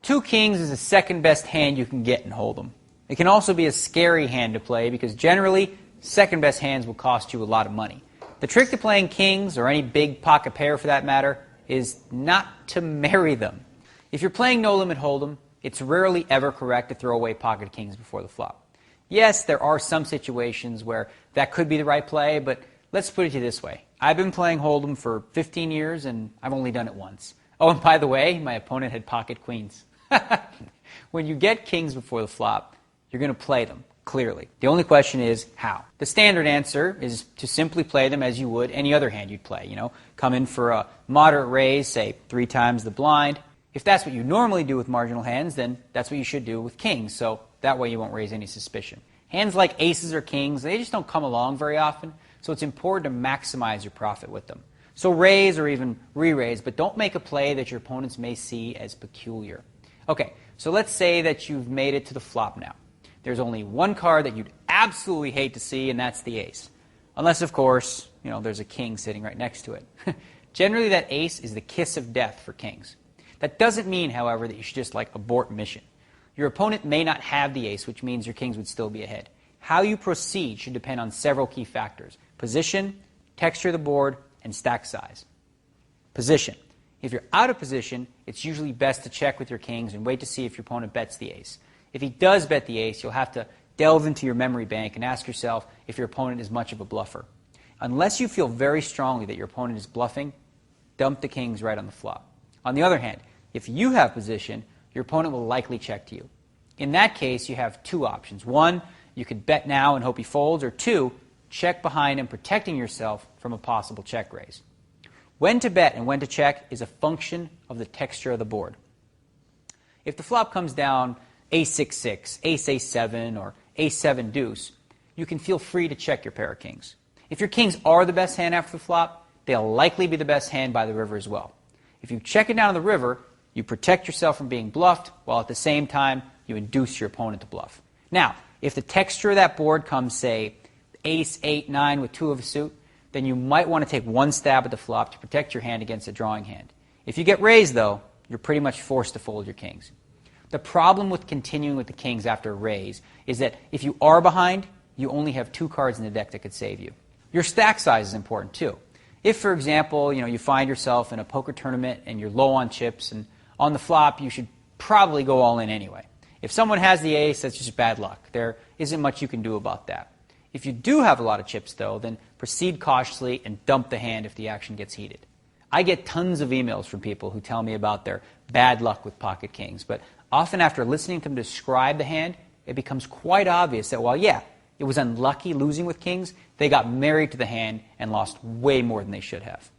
Two kings is the second best hand you can get in Hold'em. It can also be a scary hand to play because generally, second best hands will cost you a lot of money. The trick to playing kings, or any big pocket pair for that matter, is not to marry them. If you're playing no limit Hold'em, it's rarely ever correct to throw away pocket kings before the flop. Yes, there are some situations where that could be the right play, but let's put it to you this way. I've been playing Hold'em for 15 years, and I've only done it once. Oh, and by the way, my opponent had pocket queens. When you get kings before the flop, you're going to play them, clearly. The only question is how. The standard answer is to simply play them as you would any other hand you'd play. Come in for a moderate raise, say 3 times the blind. If that's what you normally do with marginal hands, then that's what you should do with kings, so that way you won't raise any suspicion. Hands like aces or kings, they just don't come along very often, so it's important to maximize your profit with them. So raise or even re-raise, but don't make a play that your opponents may see as peculiar. Okay, so let's say that you've made it to the flop now. There's only one card that you'd absolutely hate to see, and that's the ace. Unless, of course, there's a king sitting right next to it. Generally, that ace is the kiss of death for kings. That doesn't mean, however, that you should just abort mission. Your opponent may not have the ace, which means your kings would still be ahead. How you proceed should depend on several key factors: position, texture of the board, and stack size. Position. If you're out of position, it's usually best to check with your kings and wait to see if your opponent bets the ace. If he does bet the ace, you'll have to delve into your memory bank and ask yourself if your opponent is much of a bluffer. Unless you feel very strongly that your opponent is bluffing, dump the kings right on the flop. On the other hand, if you have position, your opponent will likely check to you. In that case, you have 2 options. 1, you could bet now and hope he folds, or 2, check behind him, protecting yourself from a possible check raise. When to bet and when to check is a function of the texture of the board. If the flop comes down ace-6-6, ace-a-7, or ace-7 deuce, you can feel free to check your pair of kings. If your kings are the best hand after the flop, they'll likely be the best hand by the river as well. If you check it down the river, you protect yourself from being bluffed, while at the same time you induce your opponent to bluff. Now, if the texture of that board comes, say, ace-8-9 with 2 of a suit, then you might want to take one stab at the flop to protect your hand against a drawing hand. If you get raised, though, you're pretty much forced to fold your kings. The problem with continuing with the kings after a raise is that if you are behind, you only have 2 cards in the deck that could save you. Your stack size is important, too. If, for example, you find yourself in a poker tournament and you're low on chips, and on the flop you should probably go all in anyway. If someone has the ace, that's just bad luck. There isn't much you can do about that. If you do have a lot of chips, though, then proceed cautiously and dump the hand if the action gets heated. I get tons of emails from people who tell me about their bad luck with pocket kings, but often after listening to them describe the hand, it becomes quite obvious that while, yeah, it was unlucky losing with kings, they got married to the hand and lost way more than they should have.